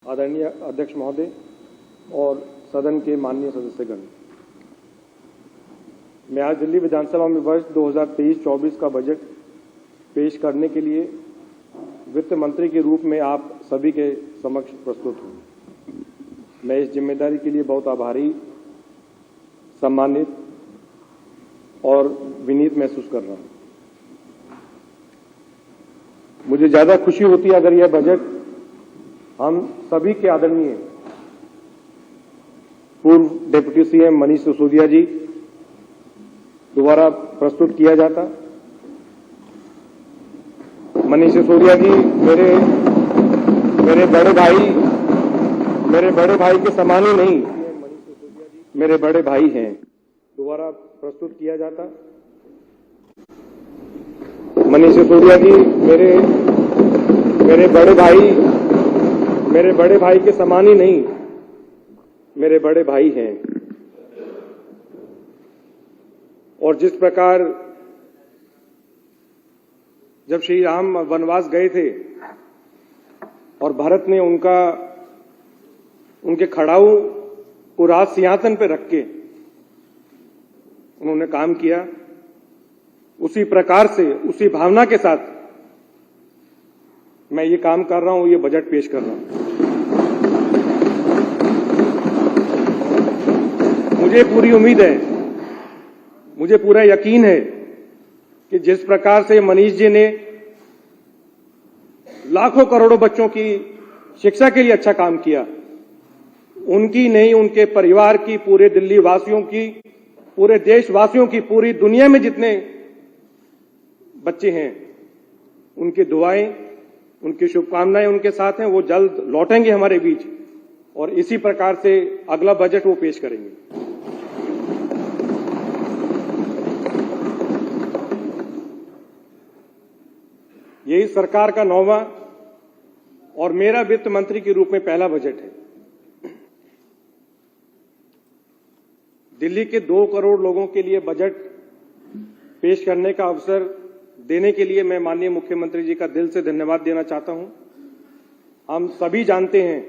आदरणीय अध्यक्ष महोदय और सदन के माननीय सदस्यगण, मैं आज दिल्ली विधानसभा में वर्ष 2023-24 का बजट पेश करने के लिए वित्त मंत्री के रूप में आप सभी के समक्ष प्रस्तुत हूं। मैं इस जिम्मेदारी के लिए बहुत आभारी, सम्मानित और विनीत महसूस कर रहा हूं। मुझे ज्यादा खुशी होती है अगर यह बजट हम सभी के आदरणीय पूर्व डिप्टी सीएम मनीष सिसोदिया जी द्वारा प्रस्तुत किया जाता। मनीष सिसोदिया जी मेरे बड़े भाई के समान ही नहीं, मेरे बड़े भाई हैं, द्वारा प्रस्तुत किया जाता। मनीष सिसोदिया जी मेरे बड़े भाई के समान ही नहीं, मेरे बड़े भाई हैं। और जिस प्रकार जब श्री राम वनवास गए थे और भरत ने उनके खड़ाऊ को राज सिंहासन पर रख के उन्होंने काम किया, उसी प्रकार से, उसी भावना के साथ मैं ये काम कर रहा हूं, ये बजट पेश कर रहा हूं। मुझे पूरी उम्मीद है, मुझे पूरा यकीन है कि जिस प्रकार से मनीष जी ने लाखों करोड़ों बच्चों की शिक्षा के लिए अच्छा काम किया, उनकी नहीं, उनके परिवार की, पूरे दिल्ली वासियों की, पूरे देशवासियों की, पूरी दुनिया में जितने बच्चे हैं, उनकी दुआएं, उनकी शुभकामनाएं उनके साथ हैं। वो जल्द लौटेंगे हमारे बीच और इसी प्रकार से अगला बजट वो पेश करेंगे। यही सरकार का 9वां और मेरा वित्त मंत्री के रूप में पहला बजट है। दिल्ली के 2 करोड़ लोगों के लिए बजट पेश करने का अवसर देने के लिए मैं माननीय मुख्यमंत्री जी का दिल से धन्यवाद देना चाहता हूं। हम सभी जानते हैं,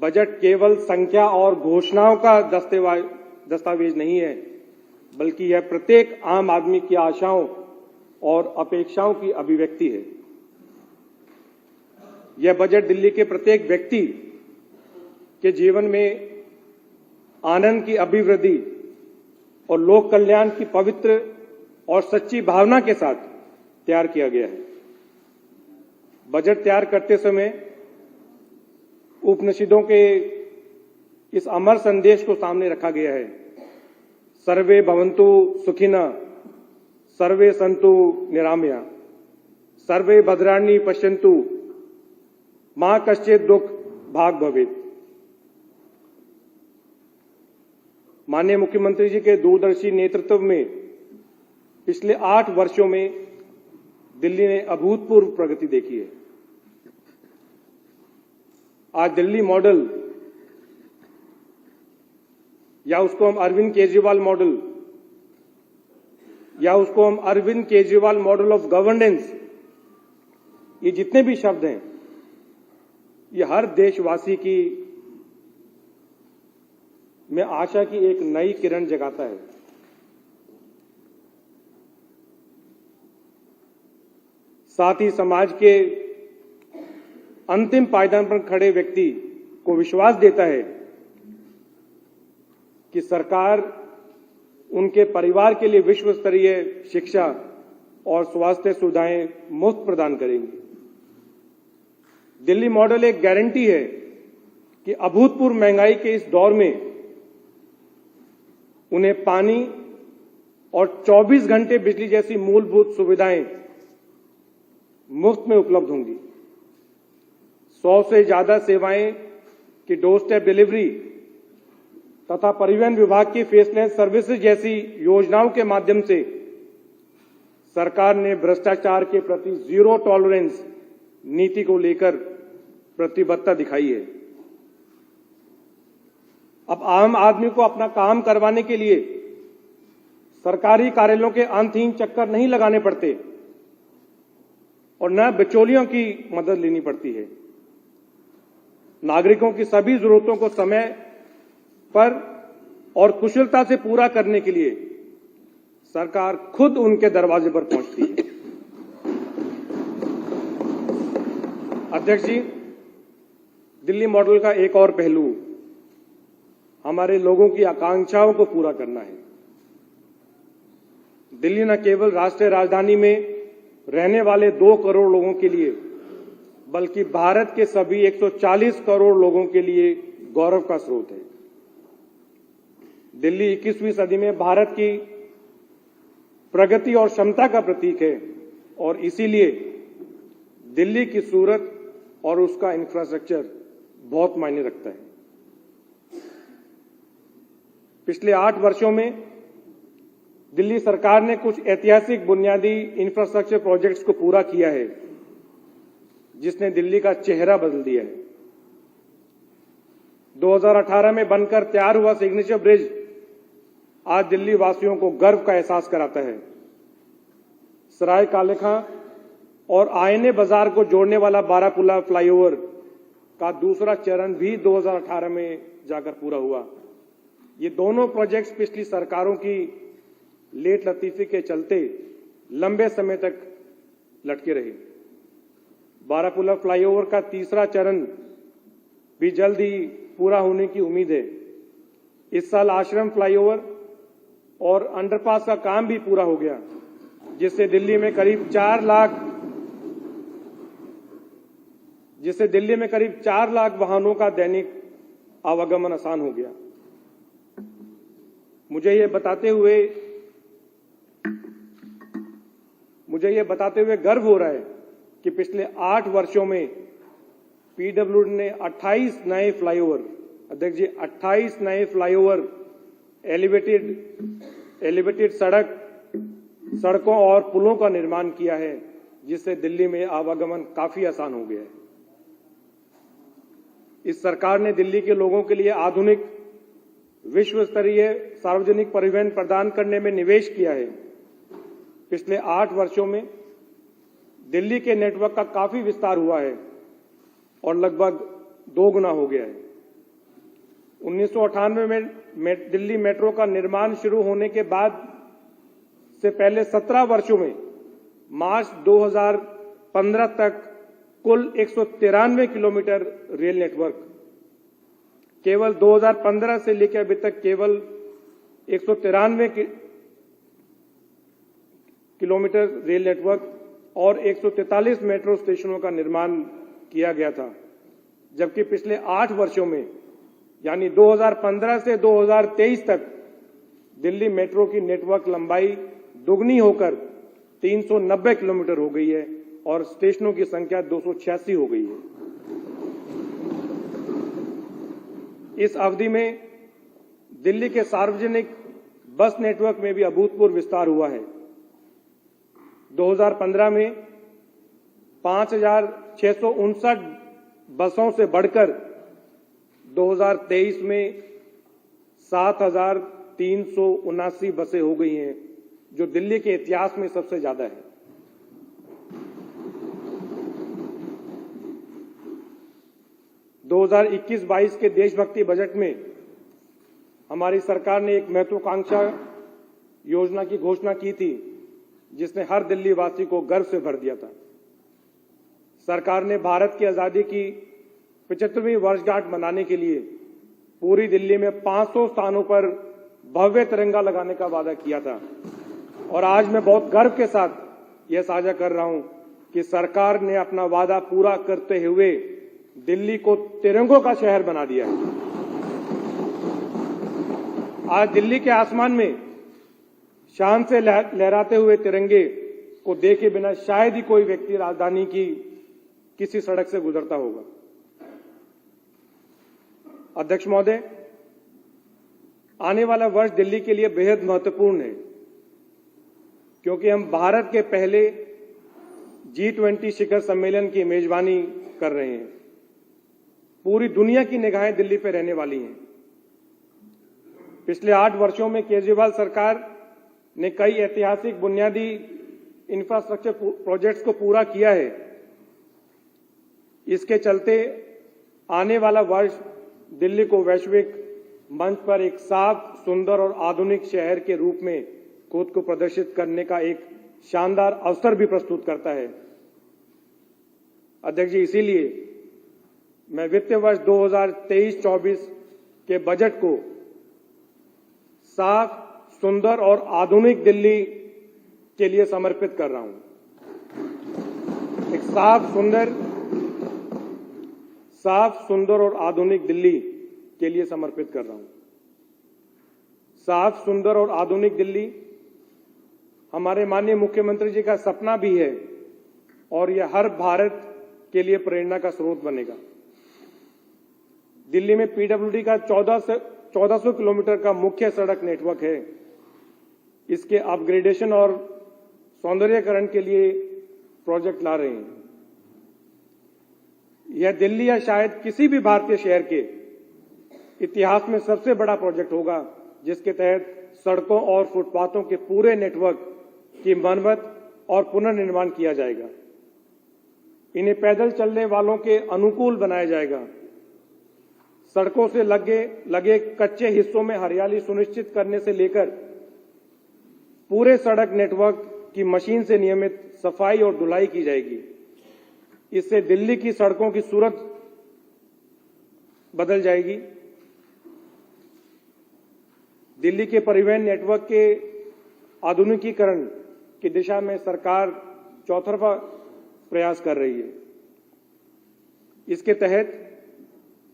बजट केवल संख्या और घोषणाओं का दस्तावेज नहीं है, बल्कि यह प्रत्येक आम आदमी की आशाओं और अपेक्षाओं की अभिव्यक्ति है। यह बजट दिल्ली के प्रत्येक व्यक्ति के जीवन में आनंद की अभिवृद्धि और लोक कल्याण की पवित्र और सच्ची भावना के साथ तैयार किया गया है। बजट तैयार करते समय उपनिषदों के इस अमर संदेश को सामने रखा गया है। सर्वे भवन्तु सुखिनः, सर्वे सन्तु निरामया, सर्वे भद्राणि पश्यन्तु, मा कश्चित् दुःख भाग् भवेत्। माननीय मुख्यमंत्री जी के दूरदर्शी नेतृत्व में पिछले 8 वर्षों में दिल्ली ने अभूतपूर्व प्रगति देखी है। आज दिल्ली मॉडल, या उसको हम अरविंद केजरीवाल मॉडल, या उसको हम Arvind Kejriwal model of governance, ये जितने भी शब्द हैं, ये हर देशवासी की में आशा की एक नई किरण जगाता है। साथ ही समाज के अंतिम पायदान पर खड़े व्यक्ति को विश्वास देता है कि सरकार उनके परिवार के लिए विश्व स्तरीय शिक्षा और स्वास्थ्य सुविधाएं मुफ्त प्रदान करेंगी। दिल्ली मॉडल एक गारंटी है कि अभूतपूर्व महंगाई के इस दौर में उन्हें पानी और 24 घंटे बिजली जैसी मूलभूत सुविधाएं मुफ्त में उपलब्ध होंगी। 100 से ज्यादा सेवाएं की डोर स्टेप डिलीवरी तथा परिवहन विभाग की फेसलेस सर्विसेज जैसी योजनाओं के माध्यम से सरकार ने भ्रष्टाचार के प्रति जीरो टॉलरेंस नीति को लेकर प्रतिबद्धता दिखाई है। अब आम आदमी को अपना काम करवाने के लिए सरकारी कार्यालयों के अंतहीन चक्कर नहीं लगाने पड़ते और न बिचौलियों की मदद लेनी पड़ती है। नागरिकों की सभी जरूरतों को समय पर और कुशलता से पूरा करने के लिए सरकार खुद उनके दरवाजे पर पहुंचती है। अध्यक्ष जी, दिल्ली मॉडल का एक और पहलू हमारे लोगों की आकांक्षाओं को पूरा करना है। दिल्ली न केवल राष्ट्रीय राजधानी में रहने वाले 2 करोड़ लोगों के लिए बल्कि भारत के सभी 140 करोड़ लोगों के लिए गौरव का स्रोत है। दिल्ली 21वीं सदी में भारत की प्रगति और क्षमता का प्रतीक है और इसीलिए दिल्ली की सूरत और उसका इंफ्रास्ट्रक्चर बहुत मायने रखता है। पिछले 8 वर्षों में दिल्ली सरकार ने कुछ ऐतिहासिक बुनियादी इंफ्रास्ट्रक्चर प्रोजेक्ट्स को पूरा किया है, जिसने दिल्ली का चेहरा बदल दिया है। 2018 में बनकर तैयार हुआ सिग्नेचर ब्रिज आज दिल्ली वासियों को गर्व का एहसास कराता है। सराय काले खां और आईने बाजार को जोड़ने वाला बारापुला फ्लाईओवर का दूसरा चरण भी 2018 में जाकर पूरा हुआ। ये दोनों प्रोजेक्ट्स पिछली सरकारों की लेट लतीफी के चलते लंबे समय तक लटके रहे। बारापुला फ्लाईओवर का तीसरा चरण भी जल्द ही पूरा होने की उम्मीद है। इस साल आश्रम फ्लाईओवर और अंडरपास का काम भी पूरा हो गया, जिससे दिल्ली में करीब 4 लाख वाहनों का दैनिक आवागमन आसान हो गया। मुझे ये बताते हुए गर्व हो रहा है कि पिछले 8 वर्षों में पीडब्ल्यूडी ने 28 नए फ्लाईओवर, अध्यक्ष जी 28 नए फ्लाईओवर, एलिवेटेड सड़कों और पुलों का निर्माण किया है, जिससे दिल्ली में आवागमन काफी आसान हो गया है। इस सरकार ने दिल्ली के लोगों के लिए आधुनिक विश्व स्तरीय सार्वजनिक परिवहन प्रदान करने में निवेश किया है। पिछले 8 वर्षों में दिल्ली के नेटवर्क का काफी विस्तार हुआ है और लगभग 2 गुना हो गया है। 1998 में दिल्ली मेट्रो का निर्माण शुरू होने के बाद से पहले 17 वर्षों में मार्च 2015 तक कुल 193 किलोमीटर रेल नेटवर्क, केवल 2015 से लेकर अभी तक केवल 193 किलोमीटर रेल नेटवर्क और 143 मेट्रो स्टेशनों का निर्माण किया गया था, जबकि पिछले 8 वर्षों में यानी 2015 से 2023 तक दिल्ली मेट्रो की नेटवर्क लंबाई दुगनी होकर 390 किलोमीटर हो गई है और स्टेशनों की संख्या 286 हो गई है। इस अवधि में दिल्ली के सार्वजनिक बस नेटवर्क में भी अभूतपूर्व विस्तार हुआ है। 2015 में 5,659 बसों से बढ़कर 2023 में 7,379 बसें हो गई हैं, जो दिल्ली के इतिहास में सबसे ज्यादा है। दो 2021-22 के देशभक्ति बजट में हमारी सरकार ने एक महत्वाकांक्षा योजना की घोषणा की थी, जिसने हर दिल्ली वासी को गर्व से भर दिया था। सरकार ने भारत की आजादी की 75वीं वर्षगांठ मनाने के लिए पूरी दिल्ली में 500 स्थानों पर भव्य तिरंगा लगाने का वादा किया था और आज मैं बहुत गर्व के साथ यह साझा कर रहा हूं कि सरकार ने अपना वादा पूरा करते हुए दिल्ली को तिरंगों का शहर बना दिया है। आज दिल्ली के आसमान में शान से लहराते हुए तिरंगे को देखे बिना शायद ही कोई व्यक्ति राजधानी की किसी सड़क से गुजरता होगा। अध्यक्ष महोदय, आने वाला वर्ष दिल्ली के लिए बेहद महत्वपूर्ण है, क्योंकि हम भारत के पहले G20 शिखर सम्मेलन की मेजबानी कर रहे हैं। पूरी दुनिया की निगाहें दिल्ली पर रहने वाली हैं। पिछले 8 वर्षों में केजरीवाल सरकार ने कई ऐतिहासिक बुनियादी इंफ्रास्ट्रक्चर प्रोजेक्ट्स को पूरा किया है। इसके चलते आने वाला वर्ष दिल्ली को वैश्विक मंच पर एक साफ, सुंदर और आधुनिक शहर के रूप में खुद को प्रदर्शित करने का एक शानदार अवसर भी प्रस्तुत करता है। अध्यक्ष जी, इसीलिए मैं वित्तीय वर्ष 2023-24 के बजट को साफ, सुंदर और आधुनिक दिल्ली के लिए समर्पित कर रहा हूं। एक साफ, सुंदर और आधुनिक दिल्ली के लिए समर्पित कर रहा हूं। साफ, सुंदर और आधुनिक दिल्ली हमारे माननीय मुख्यमंत्री जी का सपना भी है और यह हर भारत के लिए प्रेरणा का स्रोत बनेगा। दिल्ली में पीडब्ल्यूडी का 1400 किलोमीटर का मुख्य सड़क नेटवर्क है। इसके अपग्रेडेशन और सौंदर्यीकरण के लिए प्रोजेक्ट ला रहे हैं। यह दिल्ली या शायद किसी भी भारतीय शहर के इतिहास में सबसे बड़ा प्रोजेक्ट होगा, जिसके तहत सड़कों और फुटपाथों के पूरे नेटवर्क की मरम्मत और पुनर्निर्माण किया जाएगा। इन्हें पैदल चलने वालों के अनुकूल बनाया जाएगा। सड़कों से लगे कच्चे हिस्सों में हरियाली सुनिश्चित करने से लेकर पूरे सड़क नेटवर्क की मशीन से नियमित सफाई और धुलाई की जाएगी। इससे दिल्ली की सड़कों की सूरत बदल जाएगी। दिल्ली के परिवहन नेटवर्क के आधुनिकीकरण की दिशा में सरकार चौतरफा प्रयास कर रही है। इसके तहत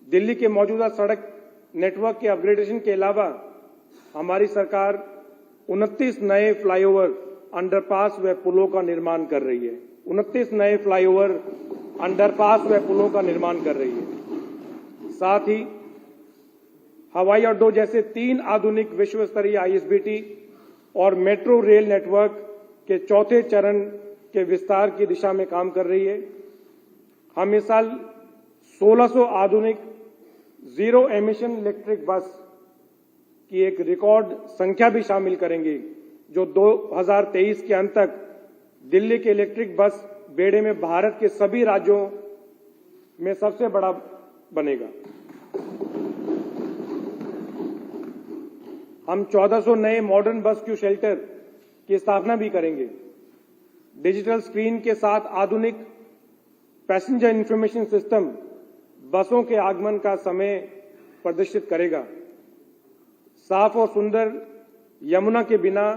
दिल्ली के मौजूदा सड़क नेटवर्क के अपग्रेडेशन के अलावा हमारी सरकार 29 नए फ्लाईओवर, अंडरपास व पुलों का निर्माण कर रही है। 29 नए फ्लाईओवर, अंडरपास व पुलों का निर्माण कर रही है। साथ ही हवाई अड्डों जैसे 3 आधुनिक विश्व स्तरीय आईएसबीटी और मेट्रो रेल नेटवर्क के चौथे चरण के विस्तार की दिशा में काम कर रही है। हम इस साल 1600 आधुनिक जीरो एमिशन इलेक्ट्रिक बस की एक रिकॉर्ड संख्या भी शामिल करेंगे, जो 2023 के अंत तक दिल्ली के इलेक्ट्रिक बस बेड़े में भारत के सभी राज्यों में सबसे बड़ा बनेगा। हम 1400 नए मॉडर्न बस क्यू शेल्टर की स्थापना भी करेंगे। डिजिटल स्क्रीन के साथ आधुनिक पैसेंजर इंफॉर्मेशन सिस्टम बसों के आगमन का समय प्रदर्शित करेगा। साफ और सुंदर यमुना के बिना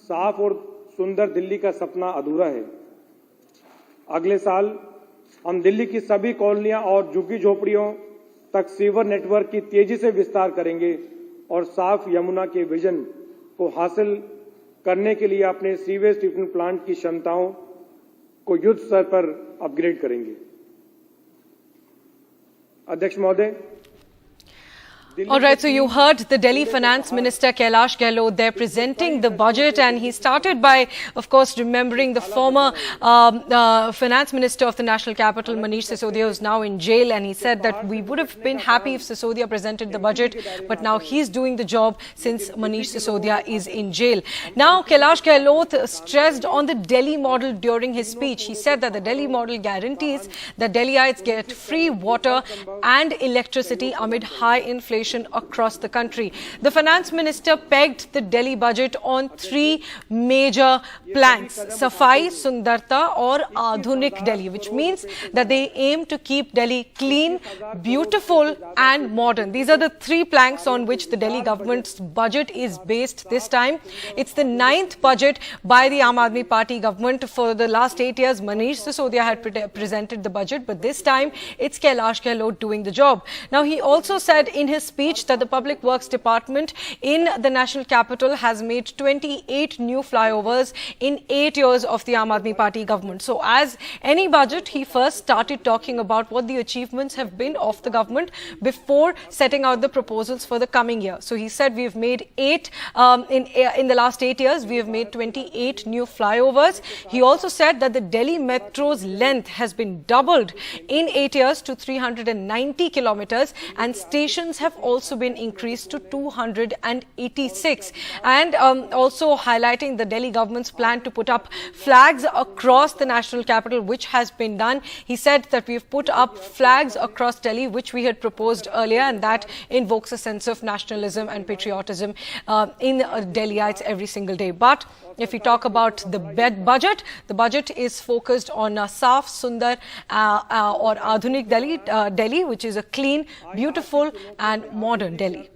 साफ और सुंदर दिल्ली का सपना अधूरा है। अगले साल हम दिल्ली की सभी कॉलोनियां और झुग्गी झोपड़ियों तक सीवर नेटवर्क की तेजी से विस्तार करेंगे और साफ यमुना के विजन को हासिल करने के लिए अपने सीवेज ट्रीटमेंट प्लांट की क्षमताओं को युद्ध स्तर पर अपग्रेड करेंगे। अध्यक्ष महोदय, all right, so you heard the Delhi Finance Minister Kailash Gehlot there presenting the budget, and he started by, of course, remembering the former Finance Minister of the National Capital, Manish Sisodia, who is now in jail, and he said that we would have been happy if Sisodia presented the budget, but now he's doing the job since Manish Sisodia is in jail. Now, Kailash Gehlot stressed on the Delhi model during his speech. He said that the Delhi model guarantees that Delhiites get free water and electricity amid high inflation across the country. The finance minister pegged the Delhi budget on 3 major planks: Safai, Sundarta or Adhunik Delhi, which means that they aim to keep Delhi clean, beautiful and modern. These are the 3 planks on which the Delhi government's budget is based this time. It's the 9th budget by the Aam Aadmi Party government. For the last 8 years, Manish Sisodia had presented the budget, but this time it's Kailash Gehlot doing the job. Now, he also said in his speech that the Public Works Department in the national capital has made 28 new flyovers in 8 years of the Aam Aadmi Party government. So as any budget, he first started talking about what the achievements have been of the government before setting out the proposals for the coming year. So he said we've made 8, in the last 8 years, we have made 28 new flyovers. He also said that the Delhi Metro's length has been doubled in 8 years to 390 kilometers, and stations have also been increased to 286. And also highlighting the Delhi government's plan to put up flags across the national capital, which has been done. He said that we've put up flags across Delhi, which we had proposed earlier, and that invokes a sense of nationalism and patriotism in Delhiites every single day. But if we talk about the budget is focused on Saaf, Sundar or Adhunik Delhi, which is a clean, beautiful and modern Delhi.